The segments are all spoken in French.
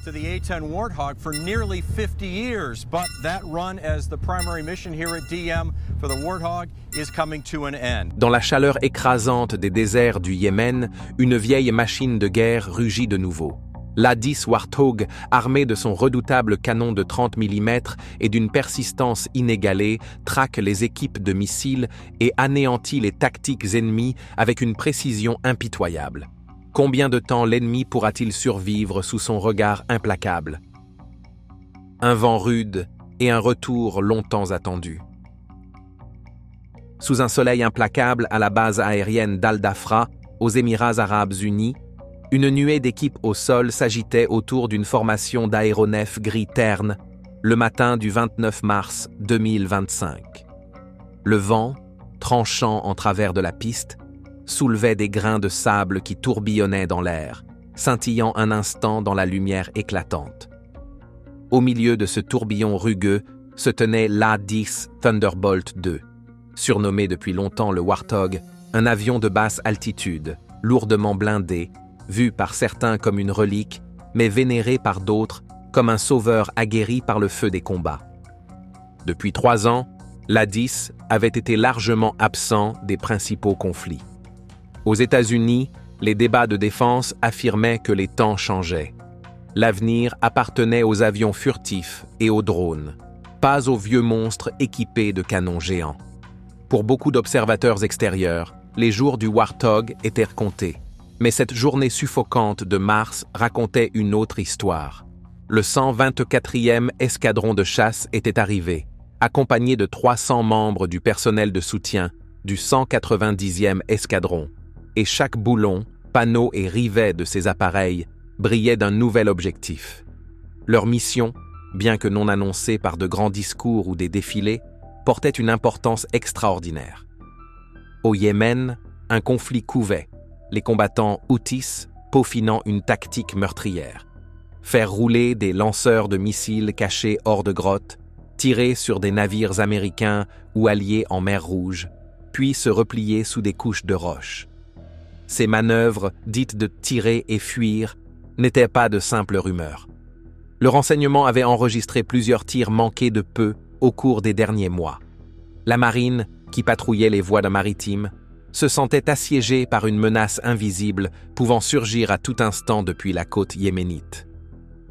to the A-10 Warthog for nearly 50 years, but that run as the primary mission here at DM for the Warthog is coming to an end. Dans la chaleur écrasante des déserts du Yémen, une vieille machine de guerre rugit de nouveau. L'A-10 Warthog, armé de son redoutable canon de 30 mm et d'une persistance inégalée, traque les équipes de missiles et anéantit les tactiques ennemies avec une précision impitoyable. Combien de temps l'ennemi pourra-t-il survivre sous son regard implacable? Un vent rude et un retour longtemps attendu. Sous un soleil implacable à la base aérienne d'Al-Dhafra, aux Émirats arabes unis, une nuée d'équipes au sol s'agitait autour d'une formation d'aéronefs gris terne le matin du 29 mars 2025. Le vent, tranchant en travers de la piste, soulevait des grains de sable qui tourbillonnaient dans l'air, scintillant un instant dans la lumière éclatante. Au milieu de ce tourbillon rugueux se tenait l'A-10 Thunderbolt II, surnommé depuis longtemps le Warthog, un avion de basse altitude, lourdement blindé, vu par certains comme une relique, mais vénéré par d'autres comme un sauveur aguerri par le feu des combats. Depuis 3 ans, l'A-10 avait été largement absent des principaux conflits. Aux États-Unis, les débats de défense affirmaient que les temps changeaient. L'avenir appartenait aux avions furtifs et aux drones, pas aux vieux monstres équipés de canons géants. Pour beaucoup d'observateurs extérieurs, les jours du Warthog étaient comptés. Mais cette journée suffocante de mars racontait une autre histoire. Le 124e escadron de chasse était arrivé, accompagné de 300 membres du personnel de soutien du 190e escadron, et chaque boulon, panneau et rivet de ces appareils brillait d'un nouvel objectif. Leur mission, bien que non annoncée par de grands discours ou des défilés, portait une importance extraordinaire. Au Yémen, un conflit couvait, les combattants Houthis peaufinant une tactique meurtrière. Faire rouler des lanceurs de missiles cachés hors de grottes, tirer sur des navires américains ou alliés en mer Rouge, puis se replier sous des couches de roches. Ces manœuvres, dites de tirer et fuir, n'étaient pas de simples rumeurs. Le renseignement avait enregistré plusieurs tirs manqués de peu au cours des derniers mois. La marine, qui patrouillait les voies maritimes, se sentait assiégée par une menace invisible pouvant surgir à tout instant depuis la côte yéménite.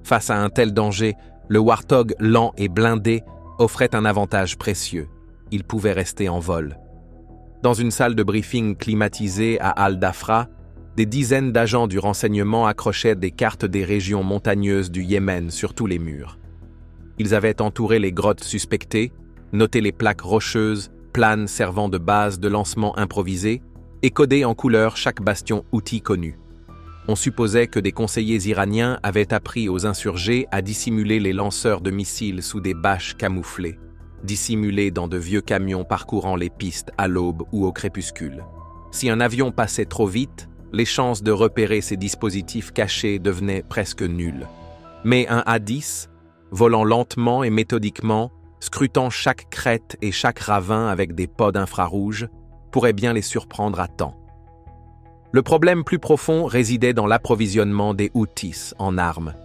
Face à un tel danger, le Warthog lent et blindé offrait un avantage précieux. Il pouvait rester en vol. Dans une salle de briefing climatisée à Al-Dhafra, des dizaines d'agents du renseignement accrochaient des cartes des régions montagneuses du Yémen sur tous les murs. Ils avaient entouré les grottes suspectées, noté les plaques rocheuses, planes servant de base de lancement improvisé, et codé en couleur chaque bastion outil connu. On supposait que des conseillers iraniens avaient appris aux insurgés à dissimuler les lanceurs de missiles sous des bâches camouflées, dissimulés dans de vieux camions parcourant les pistes à l'aube ou au crépuscule. Si un avion passait trop vite, les chances de repérer ces dispositifs cachés devenaient presque nulles. Mais un A-10, volant lentement et méthodiquement, scrutant chaque crête et chaque ravin avec des pods infrarouges, pourrait bien les surprendre à temps. Le problème plus profond résidait dans l'approvisionnement des Houthis en armes.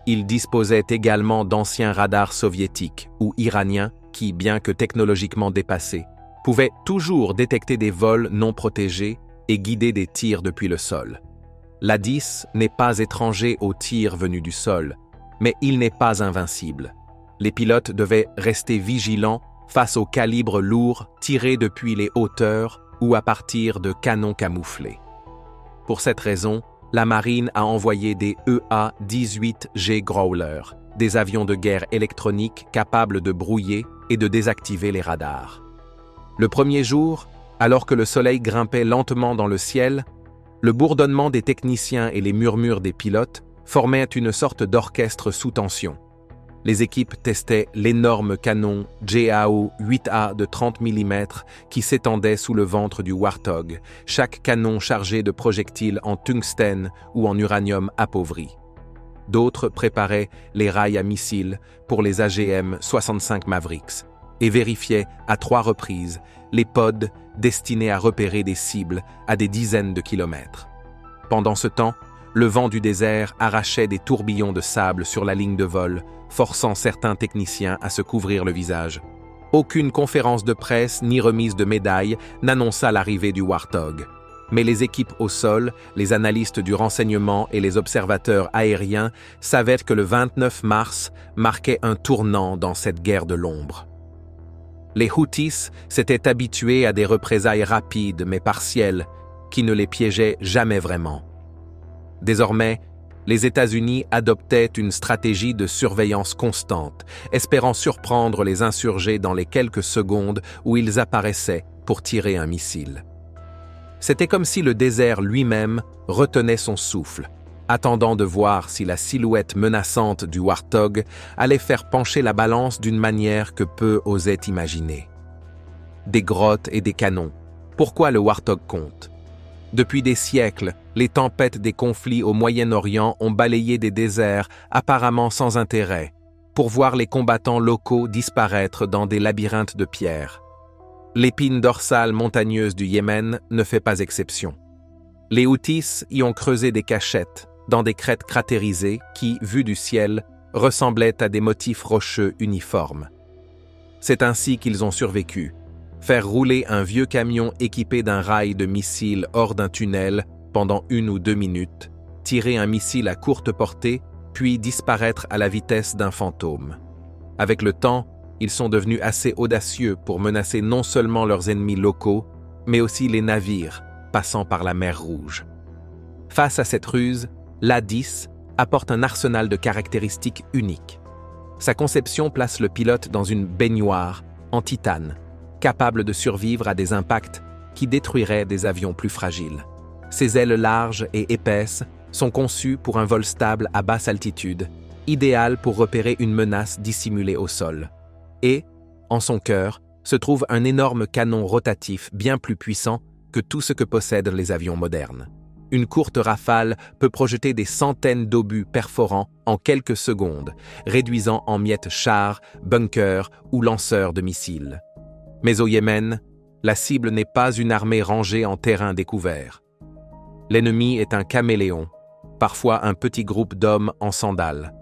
Ils disposaient également d'anciens radars soviétiques ou iraniens qui, bien que technologiquement dépassés, pouvaient toujours détecter des vols non protégés et guider des tirs depuis le sol. L'A-10 n'est pas étranger aux tirs venus du sol, mais il n'est pas invincible. Les pilotes devaient rester vigilants face aux calibres lourds tirés depuis les hauteurs ou à partir de canons camouflés. Pour cette raison, la marine a envoyé des EA-18G Growler, des avions de guerre électroniques capables de brouiller et de désactiver les radars. Le premier jour, alors que le soleil grimpait lentement dans le ciel, le bourdonnement des techniciens et les murmures des pilotes formaient une sorte d'orchestre sous tension. Les équipes testaient l'énorme canon JAO 8A de 30 mm qui s'étendait sous le ventre du Warthog, chaque canon chargé de projectiles en tungstène ou en uranium appauvri. D'autres préparaient les rails à missiles pour les AGM-65 Mavericks et vérifiaient à 3 reprises les pods destinés à repérer des cibles à des dizaines de kilomètres. Pendant ce temps, le vent du désert arrachait des tourbillons de sable sur la ligne de vol, forçant certains techniciens à se couvrir le visage. Aucune conférence de presse ni remise de médailles n'annonça l'arrivée du Warthog. Mais les équipes au sol, les analystes du renseignement et les observateurs aériens savaient que le 29 mars marquait un tournant dans cette guerre de l'ombre. Les Houthis s'étaient habitués à des représailles rapides mais partielles qui ne les piégeaient jamais vraiment. Désormais, les États-Unis adoptaient une stratégie de surveillance constante, espérant surprendre les insurgés dans les quelques secondes où ils apparaissaient pour tirer un missile. C'était comme si le désert lui-même retenait son souffle, attendant de voir si la silhouette menaçante du Warthog allait faire pencher la balance d'une manière que peu osaient imaginer. Des grottes et des canons. Pourquoi le Warthog compte? Depuis des siècles, les tempêtes des conflits au Moyen-Orient ont balayé des déserts apparemment sans intérêt, pour voir les combattants locaux disparaître dans des labyrinthes de pierre. L'épine dorsale montagneuse du Yémen ne fait pas exception. Les Houthis y ont creusé des cachettes, dans des crêtes cratérisées qui, vues du ciel, ressemblaient à des motifs rocheux uniformes. C'est ainsi qu'ils ont survécu. Faire rouler un vieux camion équipé d'un rail de missiles hors d'un tunnel pendant 1 ou 2 minutes, tirer un missile à courte portée, puis disparaître à la vitesse d'un fantôme. Avec le temps, ils sont devenus assez audacieux pour menacer non seulement leurs ennemis locaux, mais aussi les navires passant par la mer Rouge. Face à cette ruse, l'A-10 apporte un arsenal de caractéristiques uniques. Sa conception place le pilote dans une baignoire en titane, capable de survivre à des impacts qui détruiraient des avions plus fragiles. Ses ailes larges et épaisses sont conçues pour un vol stable à basse altitude, idéal pour repérer une menace dissimulée au sol. Et, en son cœur, se trouve un énorme canon rotatif bien plus puissant que tout ce que possèdent les avions modernes. Une courte rafale peut projeter des centaines d'obus perforants en quelques secondes, réduisant en miettes chars, bunkers ou lanceurs de missiles. Mais au Yémen, la cible n'est pas une armée rangée en terrain découvert. L'ennemi est un caméléon, parfois un petit groupe d'hommes en sandales,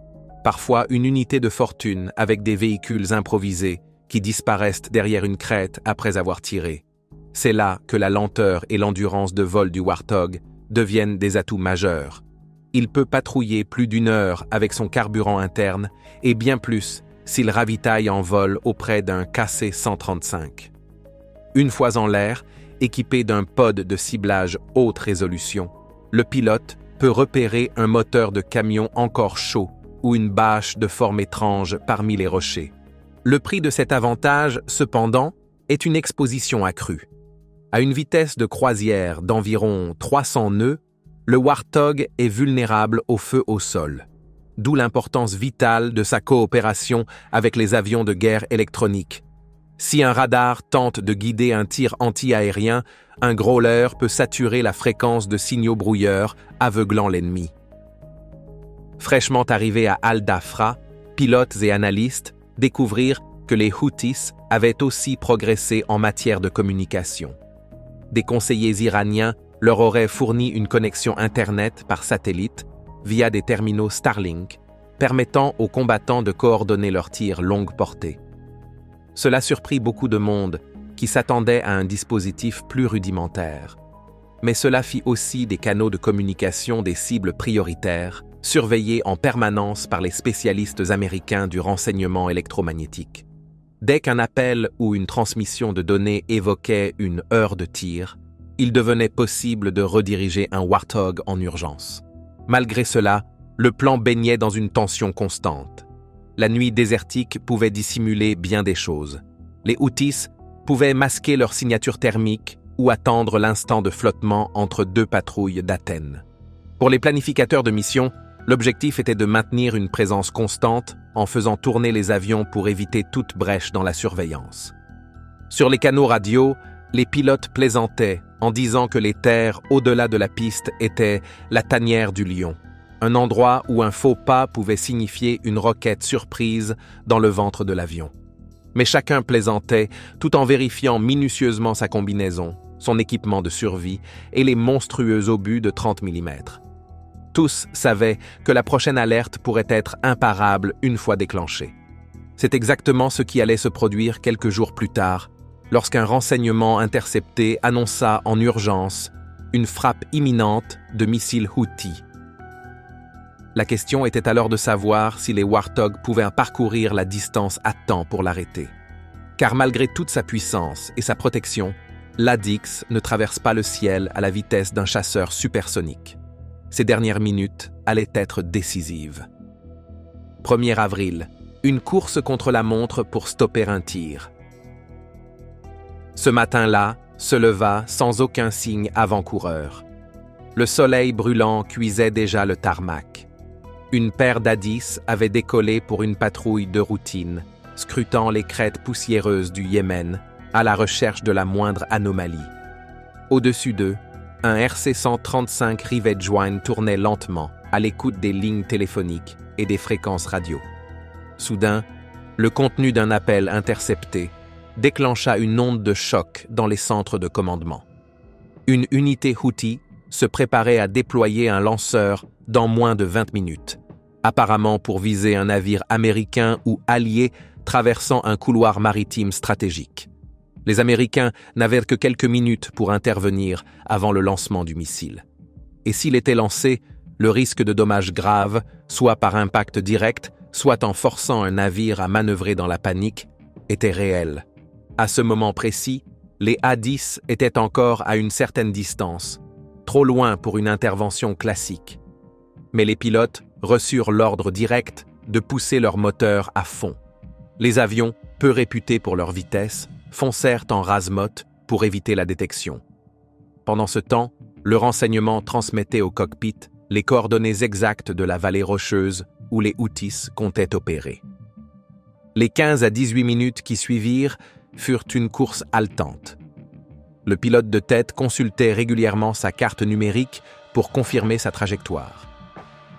parfois une unité de fortune avec des véhicules improvisés qui disparaissent derrière une crête après avoir tiré. C'est là que la lenteur et l'endurance de vol du Warthog deviennent des atouts majeurs. Il peut patrouiller plus d'1 heure avec son carburant interne et bien plus s'il ravitaille en vol auprès d'un KC-135. Une fois en l'air, équipé d'un pod de ciblage haute résolution, le pilote peut repérer un moteur de camion encore chaud ou une bâche de forme étrange parmi les rochers. Le prix de cet avantage, cependant, est une exposition accrue. À une vitesse de croisière d'environ 300 nœuds, le Warthog est vulnérable au feu au sol, d'où l'importance vitale de sa coopération avec les avions de guerre électroniques. Si un radar tente de guider un tir anti-aérien, un growler peut saturer la fréquence de signaux brouilleurs, aveuglant l'ennemi. Fraîchement arrivés à Al-Dhafra, pilotes et analystes découvrirent que les Houthis avaient aussi progressé en matière de communication. Des conseillers iraniens leur auraient fourni une connexion Internet par satellite via des terminaux Starlink, permettant aux combattants de coordonner leurs tirs longue portée. Cela surprit beaucoup de monde qui s'attendait à un dispositif plus rudimentaire. Mais cela fit aussi des canaux de communication des cibles prioritaires, surveillés en permanence par les spécialistes américains du renseignement électromagnétique. Dès qu'un appel ou une transmission de données évoquait une heure de tir, il devenait possible de rediriger un Warthog en urgence. Malgré cela, le plan baignait dans une tension constante. La nuit désertique pouvait dissimuler bien des choses. Les Houthis pouvaient masquer leur signature thermique ou attendre l'instant de flottement entre 2 patrouilles d'Athènes. Pour les planificateurs de mission, l'objectif était de maintenir une présence constante en faisant tourner les avions pour éviter toute brèche dans la surveillance. Sur les canaux radio, les pilotes plaisantaient en disant que les terres au-delà de la piste étaient la tanière du lion, un endroit où un faux pas pouvait signifier une roquette surprise dans le ventre de l'avion. Mais chacun plaisantait tout en vérifiant minutieusement sa combinaison, son équipement de survie et les monstrueux obus de 30 mm. Tous savaient que la prochaine alerte pourrait être imparable une fois déclenchée. C'est exactement ce qui allait se produire quelques jours plus tard, lorsqu'un renseignement intercepté annonça en urgence une frappe imminente de missiles Houthis. La question était alors de savoir si les Warthog pouvaient parcourir la distance à temps pour l'arrêter. Car malgré toute sa puissance et sa protection, l'Addix ne traverse pas le ciel à la vitesse d'un chasseur supersonique. Ces dernières minutes allaient être décisives. 1er avril, une course contre la montre pour stopper un tir. Ce matin-là se leva sans aucun signe avant-coureur. Le soleil brûlant cuisait déjà le tarmac. Une paire d'A-10 avait décollé pour une patrouille de routine, scrutant les crêtes poussiéreuses du Yémen, à la recherche de la moindre anomalie. Au-dessus d'eux, un RC-135 Rivage-One tournait lentement, à l'écoute des lignes téléphoniques et des fréquences radio. Soudain, le contenu d'un appel intercepté déclencha une onde de choc dans les centres de commandement. Une unité Houthi se préparait à déployer un lanceur dans moins de 20 minutes, apparemment pour viser un navire américain ou allié traversant un couloir maritime stratégique. Les Américains n'avaient que quelques minutes pour intervenir avant le lancement du missile. Et s'il était lancé, le risque de dommages graves, soit par impact direct, soit en forçant un navire à manœuvrer dans la panique, était réel. À ce moment précis, les A-10 étaient encore à une certaine distance, trop loin pour une intervention classique. Mais les pilotes reçurent l'ordre direct de pousser leur moteur à fond. Les avions, peu réputés pour leur vitesse, foncèrent en rase-motte pour éviter la détection. Pendant ce temps, le renseignement transmettait au cockpit les coordonnées exactes de la vallée rocheuse où les Houthis comptaient opérer. Les 15 à 18 minutes qui suivirent furent une course haletante. Le pilote de tête consultait régulièrement sa carte numérique pour confirmer sa trajectoire.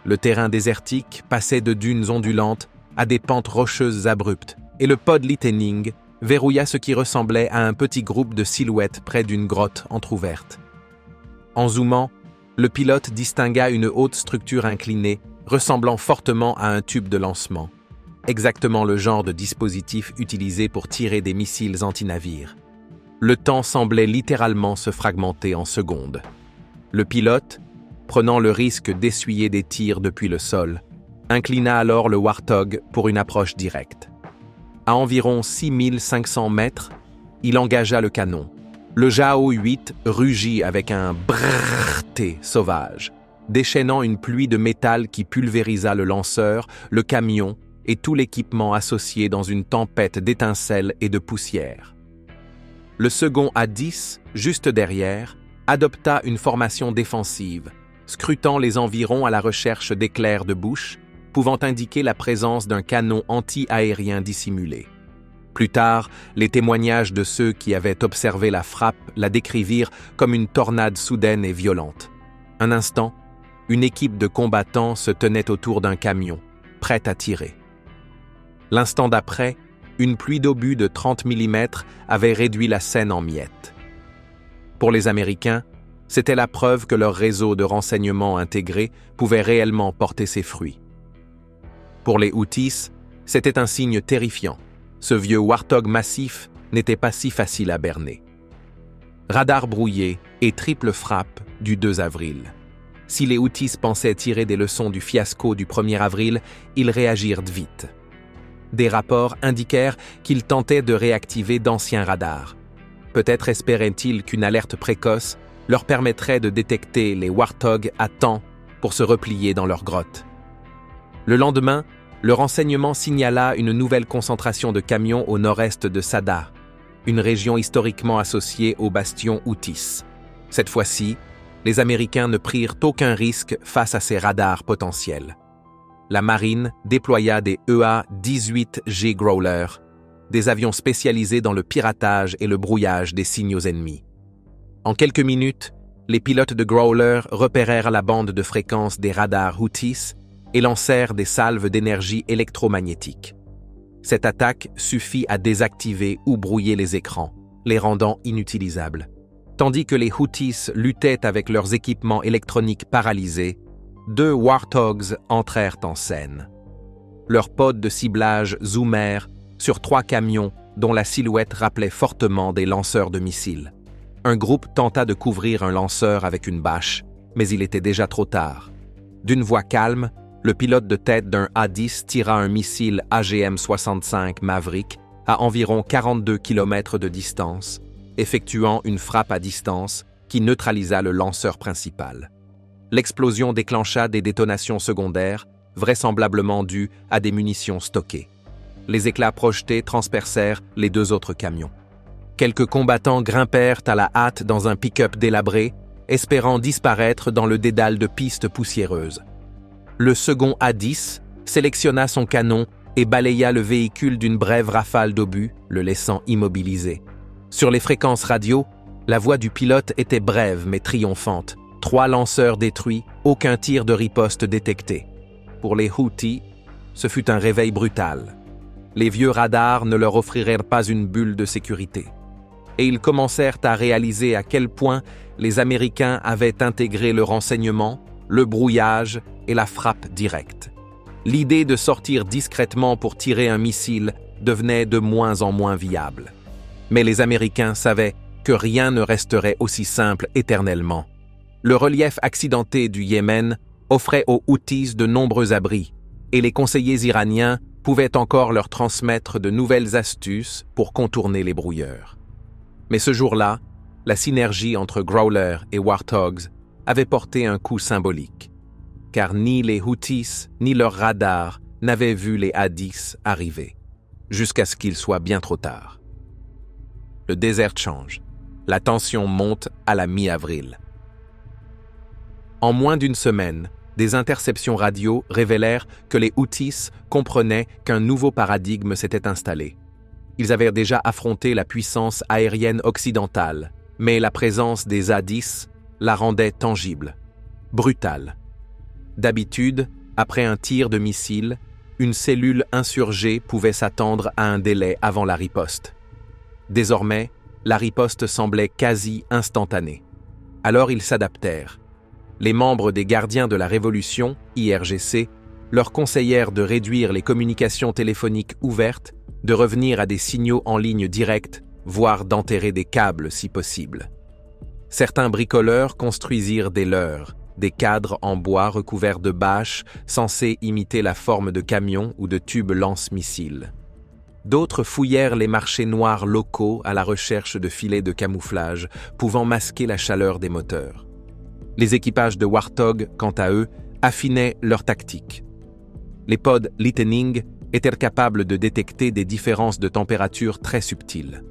Le terrain désertique passait de dunes ondulantes à des pentes rocheuses abruptes et le pod lightning verrouilla ce qui ressemblait à un petit groupe de silhouettes près d'une grotte entr'ouverte. En zoomant, le pilote distingua une haute structure inclinée ressemblant fortement à un tube de lancement, exactement le genre de dispositif utilisé pour tirer des missiles anti-navires. Le temps semblait littéralement se fragmenter en secondes. Le pilote, prenant le risque d'essuyer des tirs depuis le sol, inclina alors le Warthog pour une approche directe. À environ 6500 mètres, il engagea le canon. Le Jao 8 rugit avec un brrrté sauvage, déchaînant une pluie de métal qui pulvérisa le lanceur, le camion et tout l'équipement associé dans une tempête d'étincelles et de poussière. Le second A-10, juste derrière, adopta une formation défensive, scrutant les environs à la recherche d'éclairs de bouche, pouvant indiquer la présence d'un canon anti-aérien dissimulé. Plus tard, les témoignages de ceux qui avaient observé la frappe la décrivirent comme une tornade soudaine et violente. Un instant, une équipe de combattants se tenait autour d'un camion, prête à tirer. L'instant d'après, une pluie d'obus de 30 mm avait réduit la scène en miettes. Pour les Américains, c'était la preuve que leur réseau de renseignement intégré pouvait réellement porter ses fruits. Pour les Houthis, c'était un signe terrifiant. Ce vieux Warthog massif n'était pas si facile à berner. Radar brouillé et triple frappe du 2 avril. Si les Houthis pensaient tirer des leçons du fiasco du 1er avril, ils réagirent vite. Des rapports indiquèrent qu'ils tentaient de réactiver d'anciens radars. Peut-être espéraient-ils qu'une alerte précoce leur permettrait de détecter les Warthogs à temps pour se replier dans leur grotte. Le lendemain, le renseignement signala une nouvelle concentration de camions au nord-est de Sadr, une région historiquement associée au bastion Houthis. Cette fois-ci, les Américains ne prirent aucun risque face à ces radars potentiels. La marine déploya des EA-18G Growler, des avions spécialisés dans le piratage et le brouillage des signaux ennemis. En quelques minutes, les pilotes de Growler repérèrent la bande de fréquence des radars Houthis et lancèrent des salves d'énergie électromagnétique. Cette attaque suffit à désactiver ou brouiller les écrans, les rendant inutilisables. Tandis que les Houthis luttaient avec leurs équipements électroniques paralysés, 2 Warthogs entrèrent en scène. Leurs pods de ciblage zoomèrent sur 3 camions dont la silhouette rappelait fortement des lanceurs de missiles. Un groupe tenta de couvrir un lanceur avec une bâche, mais il était déjà trop tard. D'une voix calme, le pilote de tête d'un A-10 tira un missile AGM-65 Maverick à environ 42 km de distance, effectuant une frappe à distance qui neutralisa le lanceur principal. L'explosion déclencha des détonations secondaires, vraisemblablement dues à des munitions stockées. Les éclats projetés transpercèrent les 2 autres camions. Quelques combattants grimpèrent à la hâte dans un pick-up délabré, espérant disparaître dans le dédale de pistes poussiéreuses. Le second A-10 sélectionna son canon et balaya le véhicule d'une brève rafale d'obus, le laissant immobilisé. Sur les fréquences radio, la voix du pilote était brève mais triomphante. 3 lanceurs détruits, aucun tir de riposte détecté. Pour les Houthis, ce fut un réveil brutal. Les vieux radars ne leur offrirent pas une bulle de sécurité. Et ils commencèrent à réaliser à quel point les Américains avaient intégré le renseignement, le brouillage et la frappe directe. L'idée de sortir discrètement pour tirer un missile devenait de moins en moins viable. Mais les Américains savaient que rien ne resterait aussi simple éternellement. Le relief accidenté du Yémen offrait aux Houthis de nombreux abris, et les conseillers iraniens pouvaient encore leur transmettre de nouvelles astuces pour contourner les brouilleurs. Mais ce jour-là, la synergie entre Growler et Warthogs avait porté un coup symbolique, car ni les Houthis ni leurs radars n'avaient vu les A-10 arriver, jusqu'à ce qu'il soit bien trop tard. Le désert change. La tension monte à la mi-avril. En moins d'une semaine, des interceptions radio révélèrent que les Houthis comprenaient qu'un nouveau paradigme s'était installé. Ils avaient déjà affronté la puissance aérienne occidentale, mais la présence des A-10 la rendait tangible, brutale. D'habitude, après un tir de missile, une cellule insurgée pouvait s'attendre à un délai avant la riposte. Désormais, la riposte semblait quasi instantanée. Alors ils s'adaptèrent. Les membres des Gardiens de la Révolution, IRGC, leur conseillèrent de réduire les communications téléphoniques ouvertes, de revenir à des signaux en ligne directe, voire d'enterrer des câbles si possible. Certains bricoleurs construisirent des leurres, des cadres en bois recouverts de bâches censés imiter la forme de camions ou de tubes lance-missiles. D'autres fouillèrent les marchés noirs locaux à la recherche de filets de camouflage pouvant masquer la chaleur des moteurs. Les équipages de Warthog, quant à eux, affinaient leur tactique. Les pods Lightning étaient capables de détecter des différences de température très subtiles.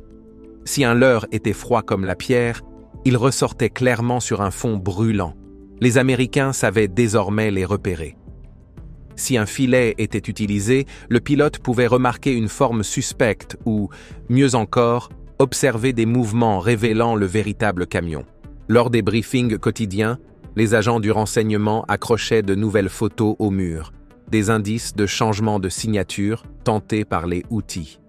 Si un leurre était froid comme la pierre, il ressortait clairement sur un fond brûlant. Les Américains savaient désormais les repérer. Si un filet était utilisé, le pilote pouvait remarquer une forme suspecte ou, mieux encore, observer des mouvements révélant le véritable camion. Lors des briefings quotidiens, les agents du renseignement accrochaient de nouvelles photos au mur, des indices de changement de signature tentés par les Houthis.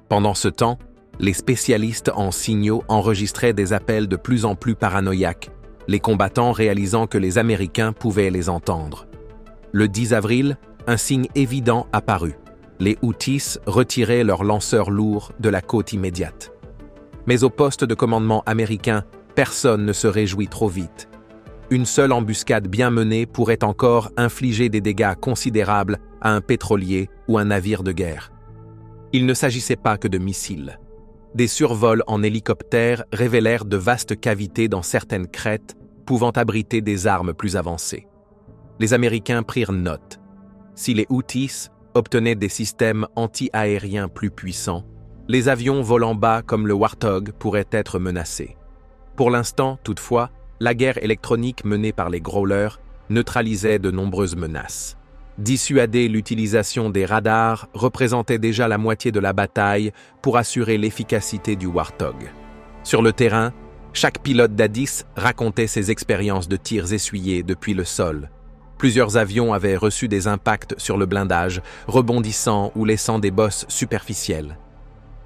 Pendant ce temps, les spécialistes en signaux enregistraient des appels de plus en plus paranoïaques, les combattants réalisant que les Américains pouvaient les entendre. Le 10 avril, un signe évident apparut. Les Houthis retiraient leurs lanceurs lourds de la côte immédiate. Mais au poste de commandement américain, personne ne se réjouit trop vite. Une seule embuscade bien menée pourrait encore infliger des dégâts considérables à un pétrolier ou un navire de guerre. Il ne s'agissait pas que de missiles. Des survols en hélicoptère révélèrent de vastes cavités dans certaines crêtes pouvant abriter des armes plus avancées. Les Américains prirent note. Si les Houthis obtenaient des systèmes anti-aériens plus puissants, les avions volant bas comme le Warthog pourraient être menacés. Pour l'instant, toutefois, la guerre électronique menée par les Growlers neutralisait de nombreuses menaces. Dissuader l'utilisation des radars représentait déjà la moitié de la bataille pour assurer l'efficacité du Warthog. Sur le terrain, chaque pilote d'A-10 racontait ses expériences de tirs essuyés depuis le sol. Plusieurs avions avaient reçu des impacts sur le blindage, rebondissant ou laissant des bosses superficielles.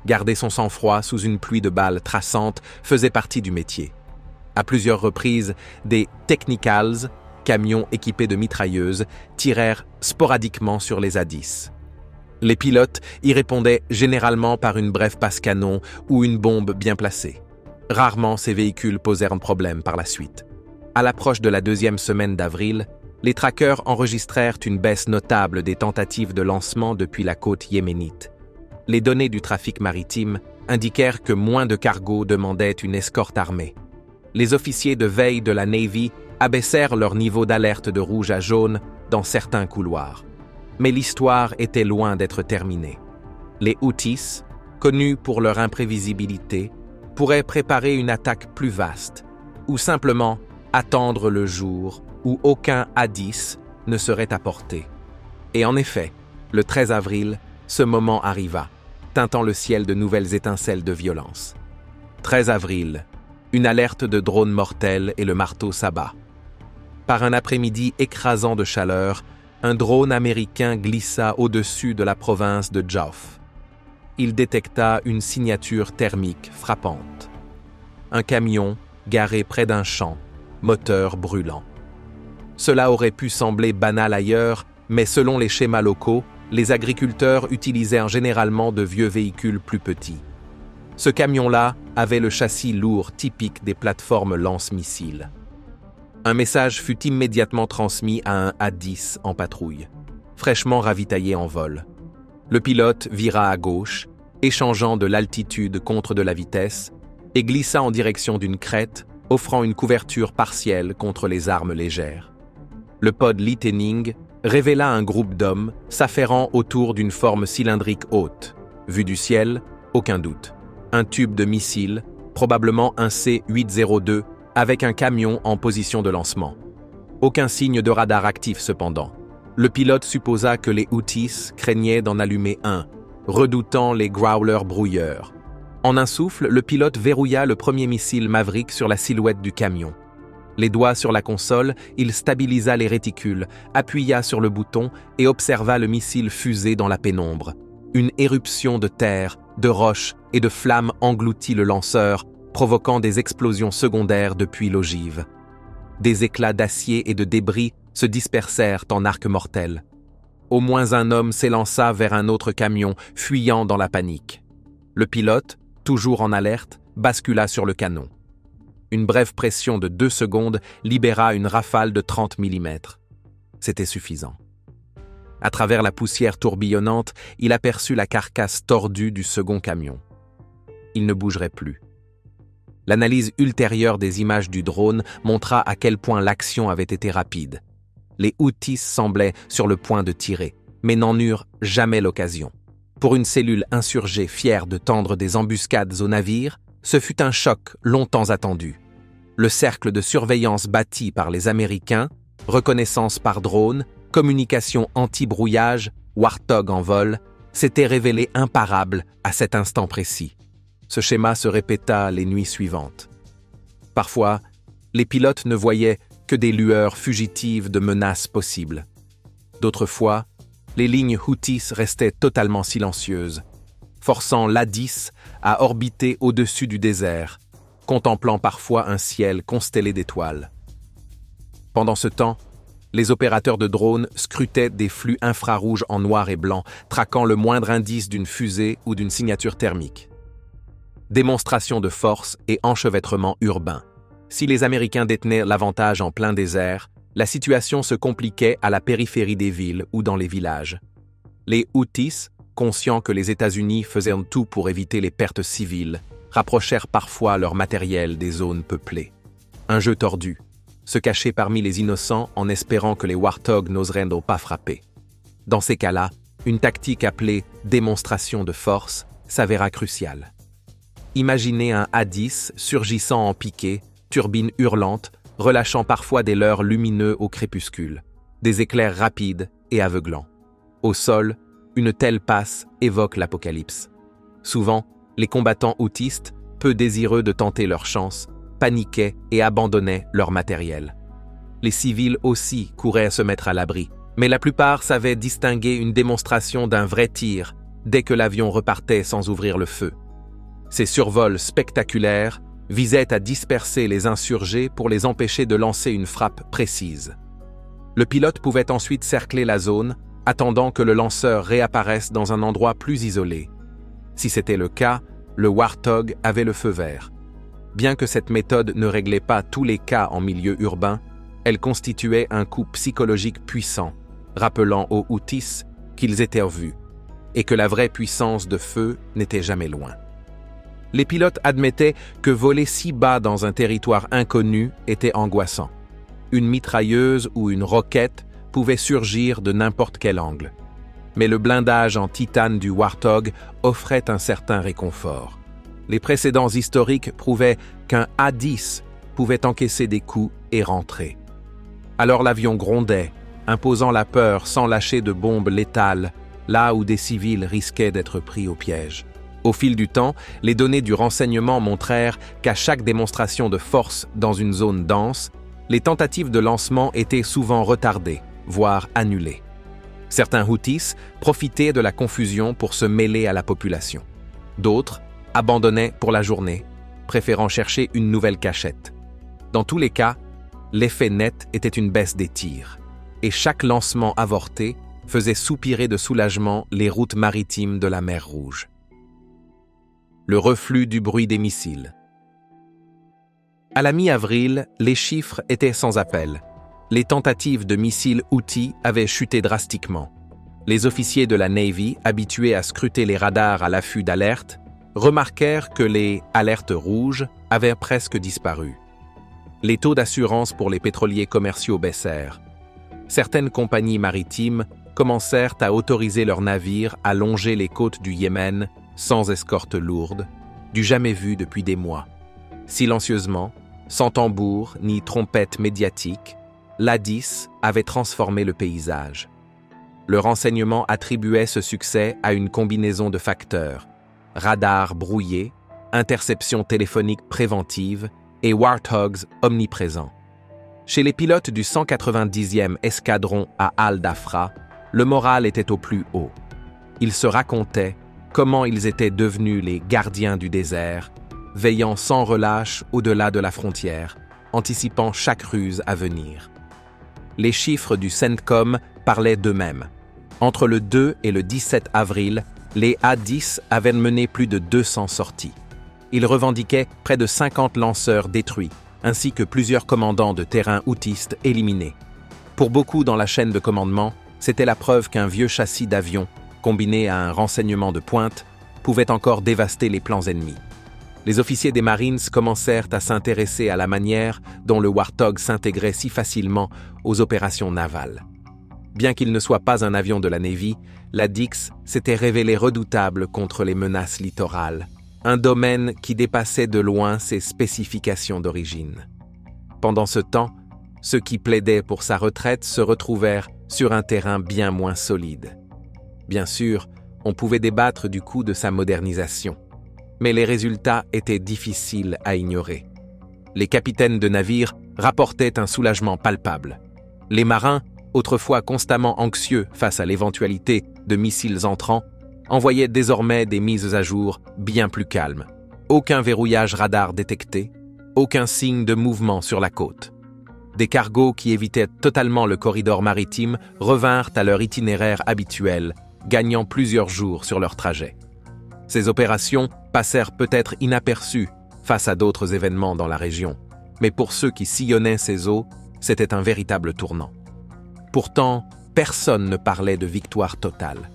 Garder son sang-froid sous une pluie de balles traçantes faisait partie du métier. À plusieurs reprises, des technicals, camions équipés de mitrailleuses tirèrent sporadiquement sur les A-10. Les pilotes y répondaient généralement par une brève passe-canon ou une bombe bien placée. Rarement ces véhicules posèrent un problème par la suite. À l'approche de la deuxième semaine d'avril, les trackers enregistrèrent une baisse notable des tentatives de lancement depuis la côte yéménite. Les données du trafic maritime indiquèrent que moins de cargos demandaient une escorte armée. Les officiers de veille de la Navy abaissèrent leur niveau d'alerte de rouge à jaune dans certains couloirs. Mais l'histoire était loin d'être terminée. Les Houthis, connus pour leur imprévisibilité, pourraient préparer une attaque plus vaste, ou simplement attendre le jour où aucun A-10 ne serait apporté. Et en effet, le 13 avril, ce moment arriva, teintant le ciel de nouvelles étincelles de violence. 13 avril, une alerte de drone mortel et le marteau s'abat. Par un après-midi écrasant de chaleur, un drone américain glissa au-dessus de la province de Jauf. Il détecta une signature thermique frappante. Un camion garé près d'un champ, moteur brûlant. Cela aurait pu sembler banal ailleurs, mais selon les schémas locaux, les agriculteurs utilisèrent généralement de vieux véhicules plus petits. Ce camion-là avait le châssis lourd typique des plateformes lance-missiles. Un message fut immédiatement transmis à un A-10 en patrouille, fraîchement ravitaillé en vol. Le pilote vira à gauche, échangeant de l'altitude contre de la vitesse, et glissa en direction d'une crête, offrant une couverture partielle contre les armes légères. Le pod Lightning révéla un groupe d'hommes s'affairant autour d'une forme cylindrique haute. Vue du ciel, aucun doute. Un tube de missile, probablement un C-802, avec un camion en position de lancement. Aucun signe de radar actif cependant. Le pilote supposa que les Houthis craignaient d'en allumer un, redoutant les growlers brouilleurs. En un souffle, le pilote verrouilla le premier missile Maverick sur la silhouette du camion. Les doigts sur la console, il stabilisa les réticules, appuya sur le bouton et observa le missile fuser dans la pénombre. Une éruption de terre, de roches et de flammes engloutit le lanceur, provoquant des explosions secondaires depuis l'ogive. Des éclats d'acier et de débris se dispersèrent en arcs mortels. Au moins un homme s'élança vers un autre camion, fuyant dans la panique. Le pilote, toujours en alerte, bascula sur le canon. Une brève pression de 2 secondes libéra une rafale de 30 mm. C'était suffisant. À travers la poussière tourbillonnante, il aperçut la carcasse tordue du second camion. Il ne bougerait plus. L'analyse ultérieure des images du drone montra à quel point l'action avait été rapide. Les Houthis semblaient sur le point de tirer, mais n'en eurent jamais l'occasion. Pour une cellule insurgée fière de tendre des embuscades aux navires, ce fut un choc longtemps attendu. Le cercle de surveillance bâti par les Américains, reconnaissance par drone, communication anti-brouillage, Warthog en vol, s'était révélé imparable à cet instant précis. Ce schéma se répéta les nuits suivantes. Parfois, les pilotes ne voyaient que des lueurs fugitives de menaces possibles. D'autres fois, les lignes Houthis restaient totalement silencieuses, forçant l'A-10 à orbiter au-dessus du désert, contemplant parfois un ciel constellé d'étoiles. Pendant ce temps, les opérateurs de drones scrutaient des flux infrarouges en noir et blanc, traquant le moindre indice d'une fusée ou d'une signature thermique. Démonstration de force et enchevêtrement urbain. Si les Américains détenaient l'avantage en plein désert, la situation se compliquait à la périphérie des villes ou dans les villages. Les Houthis, conscients que les États-Unis faisaient tout pour éviter les pertes civiles, rapprochèrent parfois leur matériel des zones peuplées. Un jeu tordu, se cacher parmi les innocents en espérant que les Warthogs n'oseraient pas frapper. Dans ces cas-là, une tactique appelée « démonstration de force » s'avéra cruciale. Imaginez un A-10 surgissant en piqué, turbine hurlante, relâchant parfois des leurres lumineux au crépuscule, des éclairs rapides et aveuglants. Au sol, une telle passe évoque l'apocalypse. Souvent, les combattants houtistes, peu désireux de tenter leur chance, paniquaient et abandonnaient leur matériel. Les civils aussi couraient à se mettre à l'abri, mais la plupart savaient distinguer une démonstration d'un vrai tir dès que l'avion repartait sans ouvrir le feu. Ces survols spectaculaires visaient à disperser les insurgés pour les empêcher de lancer une frappe précise. Le pilote pouvait ensuite cercler la zone, attendant que le lanceur réapparaisse dans un endroit plus isolé. Si c'était le cas, le Warthog avait le feu vert. Bien que cette méthode ne réglait pas tous les cas en milieu urbain, elle constituait un coup psychologique puissant, rappelant aux Houthis qu'ils étaient revus, et que la vraie puissance de feu n'était jamais loin. Les pilotes admettaient que voler si bas dans un territoire inconnu était angoissant. Une mitrailleuse ou une roquette pouvait surgir de n'importe quel angle. Mais le blindage en titane du Warthog offrait un certain réconfort. Les précédents historiques prouvaient qu'un A-10 pouvait encaisser des coups et rentrer. Alors l'avion grondait, imposant la peur sans lâcher de bombes létales, là où des civils risquaient d'être pris au piège. Au fil du temps, les données du renseignement montrèrent qu'à chaque démonstration de force dans une zone dense, les tentatives de lancement étaient souvent retardées, voire annulées. Certains Houthis profitaient de la confusion pour se mêler à la population. D'autres abandonnaient pour la journée, préférant chercher une nouvelle cachette. Dans tous les cas, l'effet net était une baisse des tirs, et chaque lancement avorté faisait soupirer de soulagement les routes maritimes de la mer Rouge. Le reflux du bruit des missiles. À la mi-avril, les chiffres étaient sans appel. Les tentatives de missiles Houthis avaient chuté drastiquement. Les officiers de la Navy, habitués à scruter les radars à l'affût d'alertes, remarquèrent que les alertes rouges avaient presque disparu. Les taux d'assurance pour les pétroliers commerciaux baissèrent. Certaines compagnies maritimes commencèrent à autoriser leurs navires à longer les côtes du Yémen sans escorte lourde, du jamais vu depuis des mois. Silencieusement, sans tambour ni trompette médiatique, l'A-10 avait transformé le paysage. Le renseignement attribuait ce succès à une combinaison de facteurs: radars brouillés, interceptions téléphoniques préventives et Warthogs omniprésents. Chez les pilotes du 190e escadron à Al-Dhafra, le moral était au plus haut. Ils se racontaient comment ils étaient devenus les gardiens du désert, veillant sans relâche au-delà de la frontière, anticipant chaque ruse à venir. Les chiffres du CENTCOM parlaient d'eux-mêmes. Entre le 2 et le 17 avril, les A-10 avaient mené plus de 200 sorties. Ils revendiquaient près de 50 lanceurs détruits, ainsi que plusieurs commandants de terrain houtistes éliminés. Pour beaucoup dans la chaîne de commandement, c'était la preuve qu'un vieux châssis d'avion, combiné à un renseignement de pointe, pouvait encore dévaster les plans ennemis. Les officiers des Marines commencèrent à s'intéresser à la manière dont le Warthog s'intégrait si facilement aux opérations navales. Bien qu'il ne soit pas un avion de la Navy, la Dix s'était révélée redoutable contre les menaces littorales, un domaine qui dépassait de loin ses spécifications d'origine. Pendant ce temps, ceux qui plaidaient pour sa retraite se retrouvèrent sur un terrain bien moins solide. Bien sûr, on pouvait débattre du coût de sa modernisation, mais les résultats étaient difficiles à ignorer. Les capitaines de navires rapportaient un soulagement palpable. Les marins, autrefois constamment anxieux face à l'éventualité de missiles entrants, envoyaient désormais des mises à jour bien plus calmes. Aucun verrouillage radar détecté, aucun signe de mouvement sur la côte. Des cargos qui évitaient totalement le corridor maritime revinrent à leur itinéraire habituel, gagnant plusieurs jours sur leur trajet. Ces opérations passèrent peut-être inaperçues face à d'autres événements dans la région, mais pour ceux qui sillonnaient ces eaux, c'était un véritable tournant. Pourtant, personne ne parlait de victoire totale.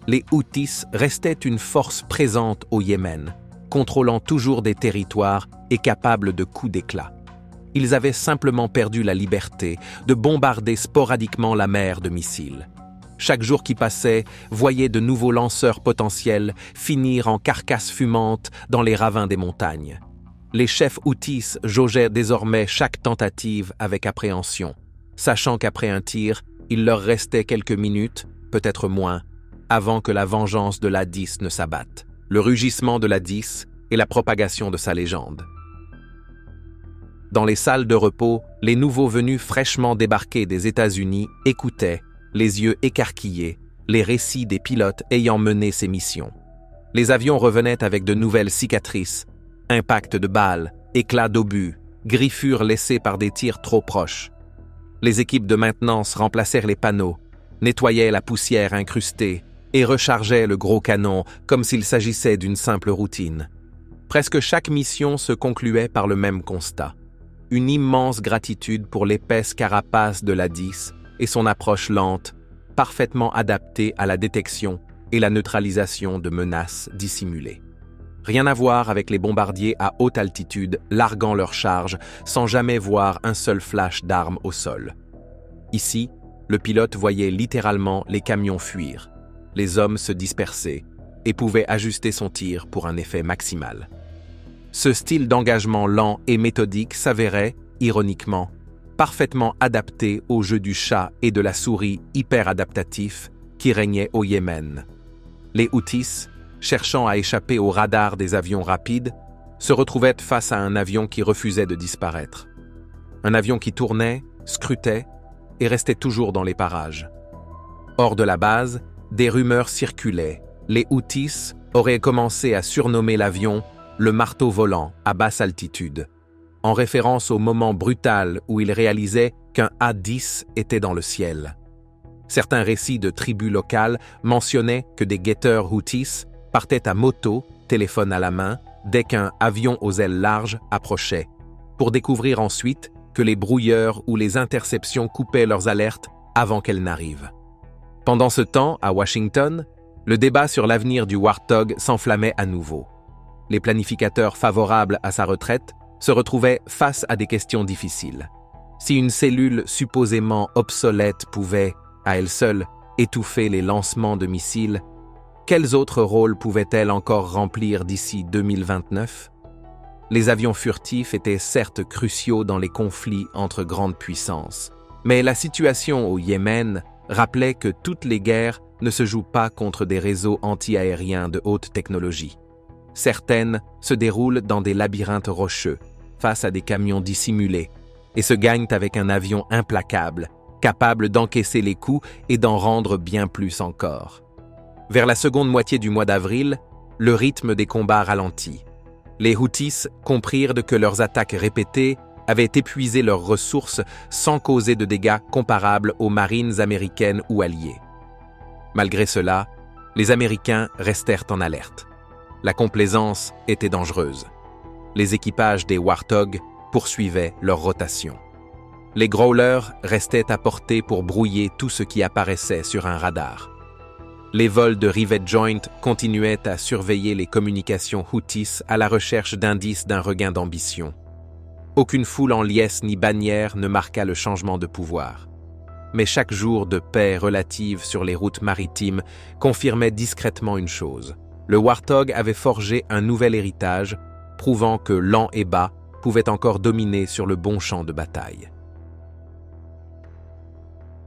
Les Houthis restaient une force présente au Yémen, contrôlant toujours des territoires et capables de coups d'éclat. Ils avaient simplement perdu la liberté de bombarder sporadiquement la mer de missiles. Chaque jour qui passait voyait de nouveaux lanceurs potentiels finir en carcasses fumantes dans les ravins des montagnes. Les chefs Houthis jaugeaient désormais chaque tentative avec appréhension, sachant qu'après un tir, il leur restait quelques minutes, peut-être moins, avant que la vengeance de l'A-10 ne s'abatte, le rugissement de l'A-10 et la propagation de sa légende. Dans les salles de repos, les nouveaux venus fraîchement débarqués des États-Unis écoutaient, les yeux écarquillés, les récits des pilotes ayant mené ces missions. Les avions revenaient avec de nouvelles cicatrices, impacts de balles, éclats d'obus, griffures laissées par des tirs trop proches. Les équipes de maintenance remplacèrent les panneaux, nettoyaient la poussière incrustée et rechargeaient le gros canon comme s'il s'agissait d'une simple routine. Presque chaque mission se concluait par le même constat. Une immense gratitude pour l'épaisse carapace de la 10 et son approche lente, parfaitement adaptée à la détection et la neutralisation de menaces dissimulées. Rien à voir avec les bombardiers à haute altitude larguant leurs charges sans jamais voir un seul flash d'armes au sol. Ici, le pilote voyait littéralement les camions fuir, les hommes se disperser et pouvait ajuster son tir pour un effet maximal. Ce style d'engagement lent et méthodique s'avérait, ironiquement, parfaitement adapté au jeu du chat et de la souris hyper adaptatif qui régnait au Yémen. Les Houthis, cherchant à échapper au radar des avions rapides, se retrouvaient face à un avion qui refusait de disparaître. Un avion qui tournait, scrutait et restait toujours dans les parages. Hors de la base, des rumeurs circulaient. Les Houthis auraient commencé à surnommer l'avion le marteau volant à basse altitude, en référence au moment brutal où ils réalisaient qu'un A-10 était dans le ciel. Certains récits de tribus locales mentionnaient que des guetteurs Houthis partaient à moto, téléphone à la main, dès qu'un avion aux ailes larges approchait, pour découvrir ensuite que les brouilleurs ou les interceptions coupaient leurs alertes avant qu'elles n'arrivent. Pendant ce temps, à Washington, le débat sur l'avenir du Warthog s'enflammait à nouveau. Les planificateurs favorables à sa retraite se retrouvaient face à des questions difficiles. Si une cellule supposément obsolète pouvait, à elle seule, étouffer les lancements de missiles, quels autres rôles pouvait-elle encore remplir d'ici 2029 ? Les avions furtifs étaient certes cruciaux dans les conflits entre grandes puissances, mais la situation au Yémen rappelait que toutes les guerres ne se jouent pas contre des réseaux anti-aériens de haute technologie. Certaines se déroulent dans des labyrinthes rocheux, face à des camions dissimulés, et se gagnent avec un avion implacable, capable d'encaisser les coups et d'en rendre bien plus encore. Vers la seconde moitié du mois d'avril, le rythme des combats ralentit. Les Houthis comprirent que leurs attaques répétées avaient épuisé leurs ressources sans causer de dégâts comparables aux marines américaines ou alliées. Malgré cela, les Américains restèrent en alerte. La complaisance était dangereuse. Les équipages des Warthog poursuivaient leur rotation. Les Growlers restaient à portée pour brouiller tout ce qui apparaissait sur un radar. Les vols de Rivet Joint continuaient à surveiller les communications Houthis à la recherche d'indices d'un regain d'ambition. Aucune foule en liesse ni bannière ne marqua le changement de pouvoir. Mais chaque jour de paix relative sur les routes maritimes confirmait discrètement une chose. Le Warthog avait forgé un nouvel héritage, prouvant que lent et bas pouvait encore dominer sur le bon champ de bataille.